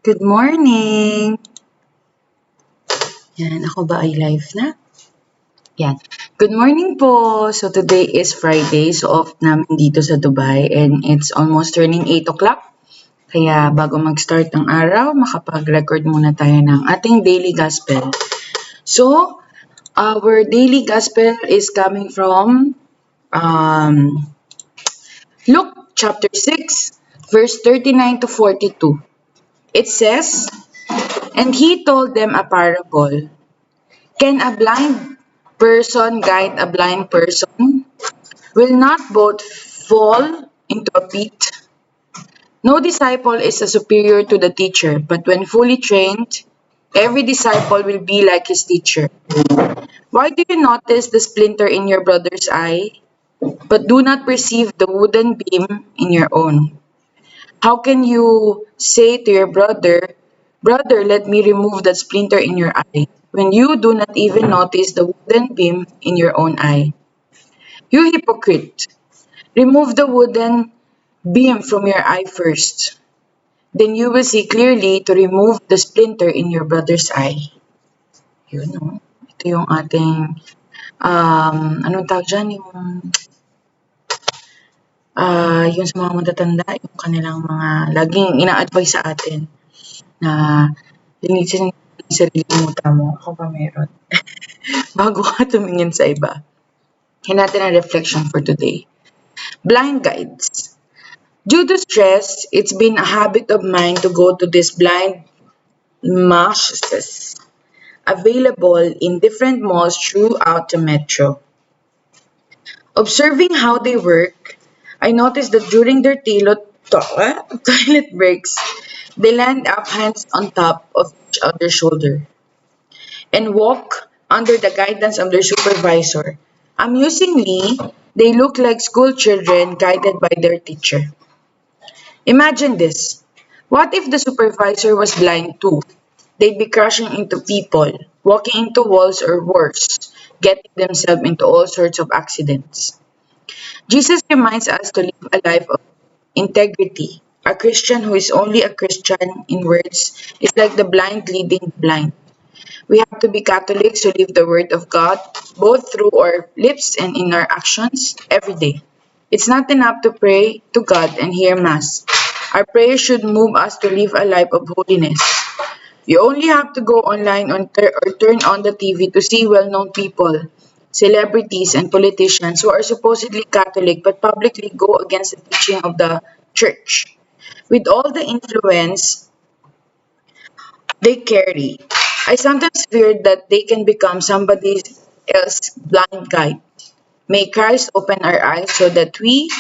Good morning! Yan, ako ba ay live na? Yan. Good morning po! So today is Friday, so off namin dito sa Dubai and it's almost turning 8 o'clock. Kaya bago mag-start ng araw, makapag-record muna tayo ng ating daily gospel. So, our daily gospel is coming from Luke chapter 6, verse 39 to 42. It says, "And he told them a parable. Can a blind person guide a blind person? Will not both fall into a pit? No disciple is a superior to the teacher, but when fully trained, every disciple will be like his teacher. Why do you notice the splinter in your brother's eye, but do not perceive the wooden beam in your own? How can you say to your brother, 'Brother, let me remove that splinter in your eye,' when you do not even notice the wooden beam in your own eye? You hypocrite! Remove the wooden beam from your eye first. Then you will see clearly to remove the splinter in your brother's eye." Yun, no? Ito yung ating, anong tawag dyan? Yung sa mga matatanda, yung kanilang mga laging ina-advise sa atin na linisin yung sarili mo. Ako pa meron. Bago ka tumingin sa iba. Yan natin ang reflection for today. Blind guides. Due to stress, it's been a habit of mine to go to these blind masses available in different malls throughout the metro. Observing how they work, I noticed that during their toilet breaks, they land up hands on top of each other's shoulder and walk under the guidance of their supervisor. Amusingly, they look like school children guided by their teacher. Imagine this. What if the supervisor was blind too? They'd be crashing into people, walking into walls or worse, getting themselves into all sorts of accidents. Jesus reminds us to live a life of integrity. A Christian who is only a Christian in words is like the blind leading the blind. We have to be Catholics who live the Word of God, both through our lips and in our actions, every day. It's not enough to pray to God and hear Mass. Our prayers should move us to live a life of holiness. You only have to go online or turn on the TV to see well-known people, celebrities, and politicians who are supposedly Catholic but publicly go against the teaching of the Church. With all the influence they carry, I sometimes fear that they can become somebody else's blind guide. May Christ open our eyes so that we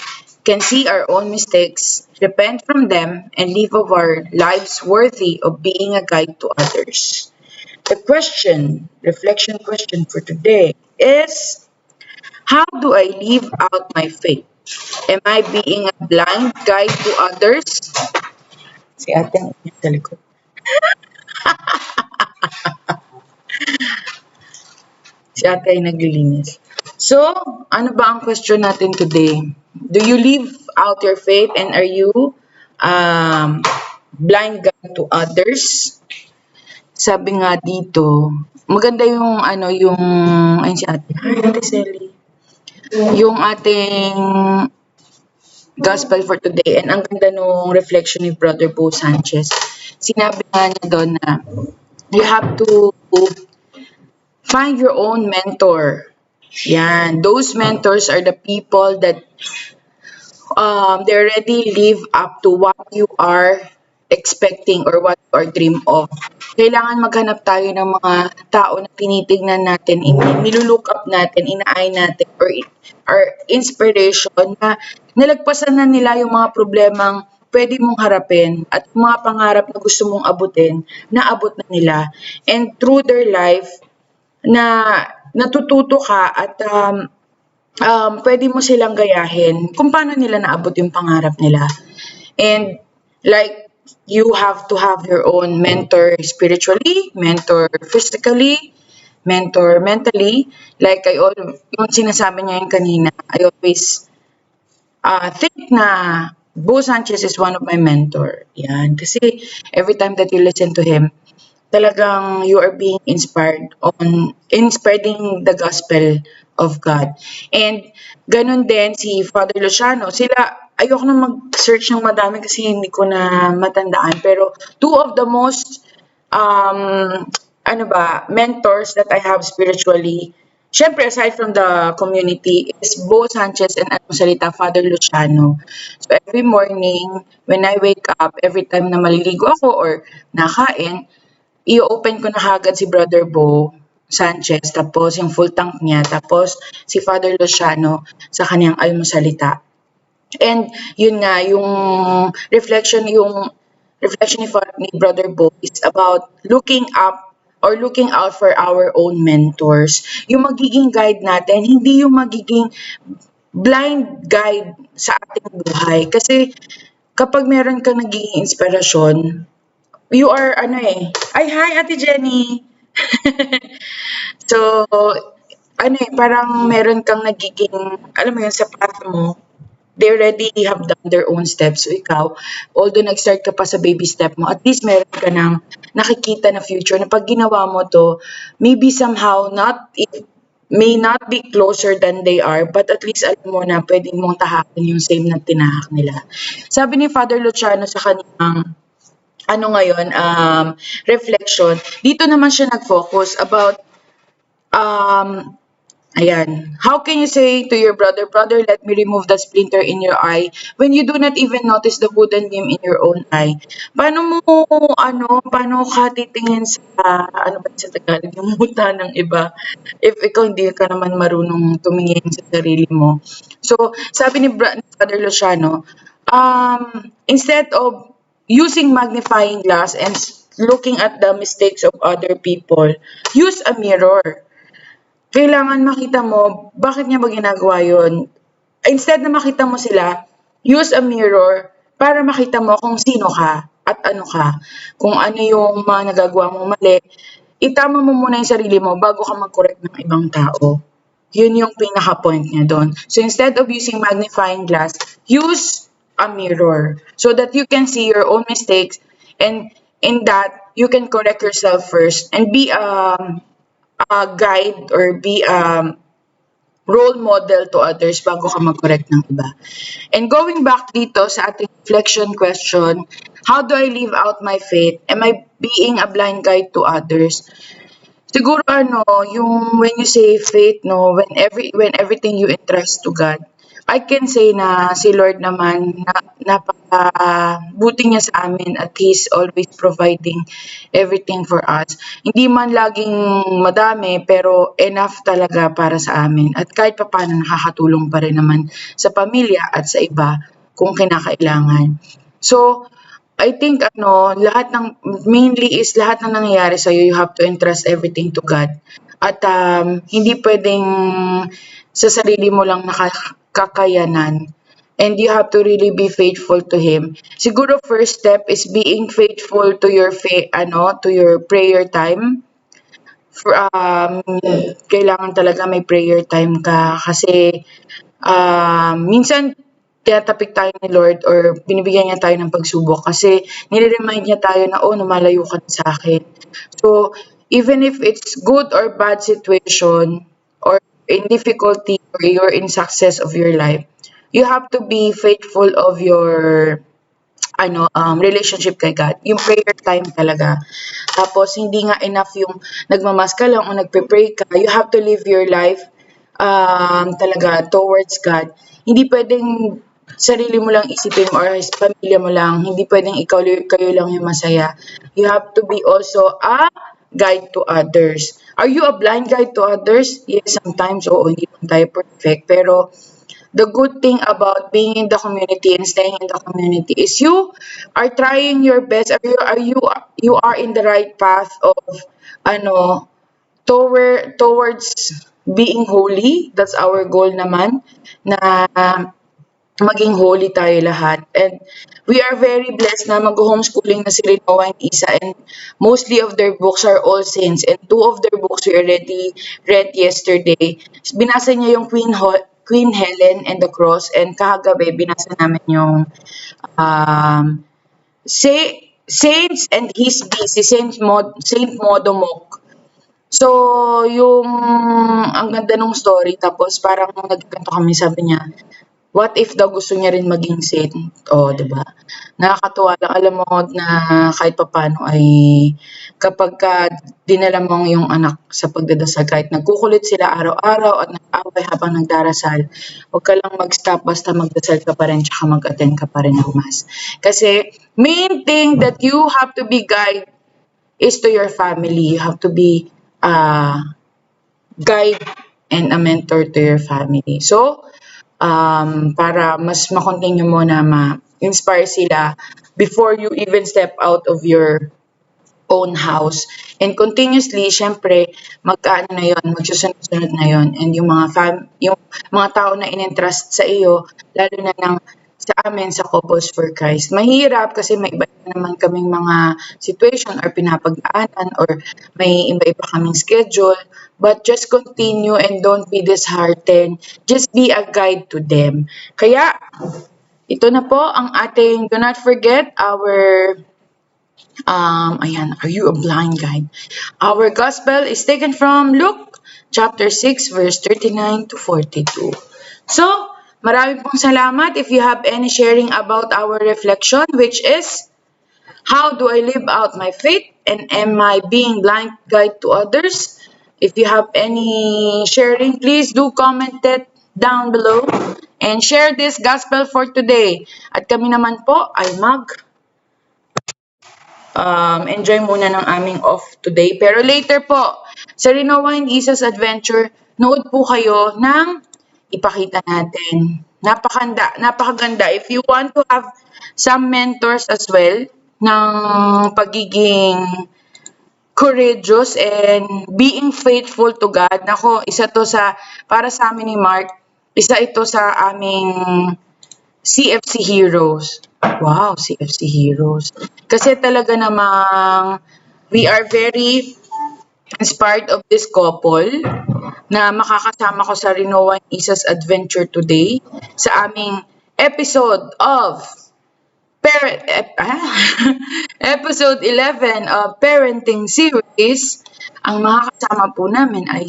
can see our own mistakes, repent from them, and live our lives worthy of being a guide to others. The reflection question for today is, how do I live out my faith? Am I being a blind guide to others? Si ate ang ingat sa likod. Si ate ay naglilinis. So, ano ba ang question natin today? Do you live out your faith and are you blind guide to others? Sabi nga dito, maganda yung ayun si ate. Hi, Ate Selly. Yung ating gospel for today and ang ganda nung reflection ni Brother Bo Sanchez. Sinabi nga niya doon na you have to find your own mentor. Yan. Those mentors are the people that they already live up to what you are expecting or what you are dream of. Kailangan maghanap tayo ng mga tao na tinitignan natin, nilulook up natin, ina-eye natin, or inspiration na nalagpasan na nila yung mga problemang pwede mong harapin at yung mga pangarap na gusto mong abutin, naabot na nila. And through their life, na natututo ka at pwede mo silang gayahin kung paano nila naabot yung pangarap nila. And like, you have to have your own mentor spiritually, mentor physically, mentor mentally. Like yung sinasabi niya yung kanina, I always think na Bo Sanchez is one of my mentor. Yan. Kasi every time that you listen to him, talagang you are being inspired in spreading the gospel of God. And ganun din si Father Luciano. Sila, ayoko na mag-search ng madami kasi hindi ko na matandaan. Pero two of the most mentors that I have spiritually, syempre aside from the community, is Bo Sanchez and anong salita, Father Luciano. So every morning, when I wake up, every time na maliligo ako or nakain, i-open ko na kaagad si Brother Bo Sanchez, tapos yung full tank niya, tapos si Father Luciano sa kanyang almusalita. And yun nga, yung reflection ni Brother Bo is about looking up or looking out for our own mentors. Yung magiging guide natin, hindi yung magiging blind guide sa ating buhay. Kasi kapag meron kang nagiging inspirasyon, you are hi Ate Jenny. So, parang meron kang nagiging, alam mo yun, sa path mo, they already have done their own steps. So, ikaw, although nag-start ka pa sa baby step mo, at least meron ka ng nakikita na future na pag ginawa mo to, maybe somehow it may not be closer than they are, but at least alam mo na pwedeng mong tahakin yung same na tinahak nila. Sabi ni Father Luciano sa kanyang reflection, dito naman siya nag-focus about, um, how can you say to your brother, brother, let me remove that splinter in your eye when you do not even notice the wooden beam in your own eye? Paano ka titingin sa, ano ba sa Tagalog, yung muta ng iba, if ikaw hindi ka naman marunong tumingin sa sarili mo. So, sabi ni Father Luciano, instead of using magnifying glass and looking at the mistakes of other people, use a mirror. Kailangan makita mo, bakit niya ba ginagawa yun? Instead na makita mo sila, use a mirror para makita mo kung sino ka at ano ka. Kung ano yung mga nagagawa mong mali, itama mo muna yung sarili mo bago ka mag-correct ng ibang tao. Yun yung pinaka-point niya doon. So instead of using magnifying glass, use a mirror so that you can see your own mistakes, and in that, you can correct yourself first and be a guide or be a role model to others bago ka mag-correct ng iba. And going back dito sa ating reflection question, how do I live out my faith? Am I being a blind guide to others? Siguro yung when you say faith, no, when everything you entrust to God, I can say na si Lord naman napakabuti niya sa amin at He's always providing everything for us. Hindi man laging madami pero enough talaga para sa amin. At kahit papaano nakakatulong pa rin naman sa pamilya at sa iba kung kinakailangan. So, I think mainly is lahat ng nangyayari sa'yo, you have to entrust everything to God. At hindi pwedeng sa sarili mo lang nakakayanan. And you have to really be faithful to Him. Siguro first step is being faithful to your to your prayer time. Kailangan talaga may prayer time ka kasi minsan tinatapik tayo ni Lord or binibigyan niya tayo ng pagsubok kasi nire-remind niya tayo na, lumalayo ka na sa akin. So, even if it's good or bad situation or in difficulty or you're in success of your life, you have to be faithful of your relationship kay God. Yung prayer time talaga. Tapos, hindi nga enough yung nagmamas ka lang o nagpe-pray ka. You have to live your life talaga towards God. Hindi pwedeng sarili mo lang isipin or pamilya mo lang. Hindi pwedeng kayo lang yung masaya. You have to be also a guide to others. Are you a blind guide to others? Yes, sometimes. Oo, hindi naman tayo perfect. Pero the good thing about being in the community and staying in the community is you are trying your best. You are in the right path of towards being holy. That's our goal naman, na maging holy tayo lahat. And we are very blessed na mag-homeschooling na si Rinoa and Isa, and mostly of their books are All Saints, and two of their books we already read yesterday. Binasa niya yung Queen Helen and the Cross, and kahagabi binasa namin yung um, Saints and His Bee, si Saint Modomok. So, ang ganda nung story, tapos parang nagkwento kami, sabi niya, what if daw gusto niya rin maging saint? Oh, 'di ba? Nakakatuwa lang. Alam mo na kahit papaano ay kapagka dinala mo ang iyong anak sa pagdadasal, kahit nagkukulit sila araw-araw at nag-aaway habang nagdarasal, huwag ka lang mag-stop, basta magdasal ka pa rin tsaka mag-attend ka pa rin ng mass. Kasi main thing that you have to be guide is to your family. You have to be guide and a mentor to your family. So, para mas ma-continue mo na ma-inspire sila before you even step out of your own house. And continuously, syempre, magkaano na yon, magsusunod-sunod na yon. And yung mga tao na in-entrust sa iyo, lalo na ng sa amin sa Couples for Christ. Mahirap kasi may iba naman kaming mga situation or pinapagdaanan or may iba-iba kaming schedule. But just continue and don't be disheartened. Just be a guide to them. Kaya, ito na po ang ating, do not forget our ayan, are you a blind guide? Our gospel is taken from Luke chapter 6 verse 39 to 42. So, marami pong salamat. If you have any sharing about our reflection, which is, how do I live out my faith and am I being blind guide to others? If you have any sharing, please do comment it down below and share this gospel for today. At kami naman po ay enjoy muna ng aming off today. Pero later po, sa Rinoa and Isa's Adventure, nood po kayo ng ipakita natin. Napakaganda. If you want to have some mentors as well ng pagiging courageous and being faithful to God. Nako, isa to para sa amin ni Mark, isa ito sa aming CFC Heroes. Wow, CFC Heroes. Kasi talaga namang we are very inspired of this couple na makakasama ko sa Rinoa and Isa's Adventure today sa aming episode of episode 11 of Parenting Series. Ang mga kasama po namin ay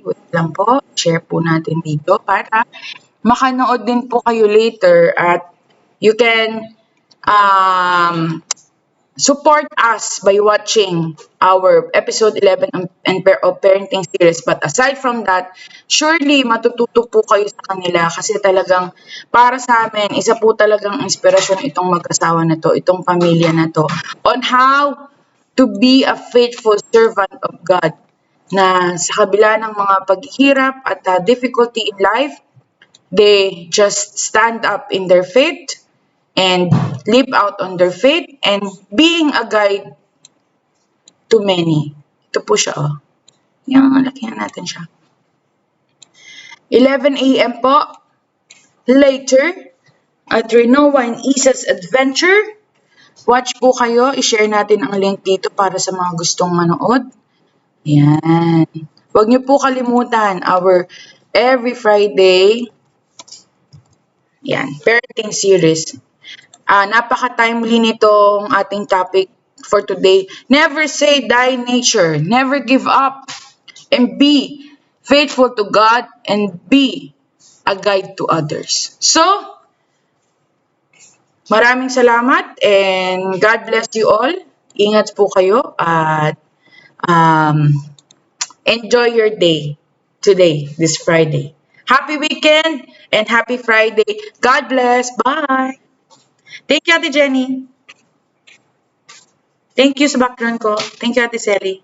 wait lang po, share po natin dito para makanood din po kayo later at you can support us by watching our episode 11 of Parenting Series. But aside from that, surely matututo po kayo sa kanila kasi talagang para sa amin, isa po talagang inspirasyon itong mag-asawa na to, itong pamilya na to, on how to be a faithful servant of God na sa kabila ng mga paghihirap at difficulty in life, they just stand up in their faith and live out on their faith and being a guide to many. Ito po siya, oh. Yung lakihan natin siya. 11 a.m. po. Later, at Rinoa and Isa's Adventure. Watch po kayo. I-share natin ang link dito para sa mga gustong manood. Ayan. Huwag niyo po kalimutan our every Friday, yan, parenting series. Napaka-timely nitong ating topic for today. Never say die nature. Never give up. And be faithful to God and be a guide to others. So, maraming salamat and God bless you all. Ingat po kayo at enjoy your day today, this Friday. Happy weekend and happy Friday. God bless. Bye. Thank you, Ate Jenny. Thank you sa background ko. Thank you, Ate Sally.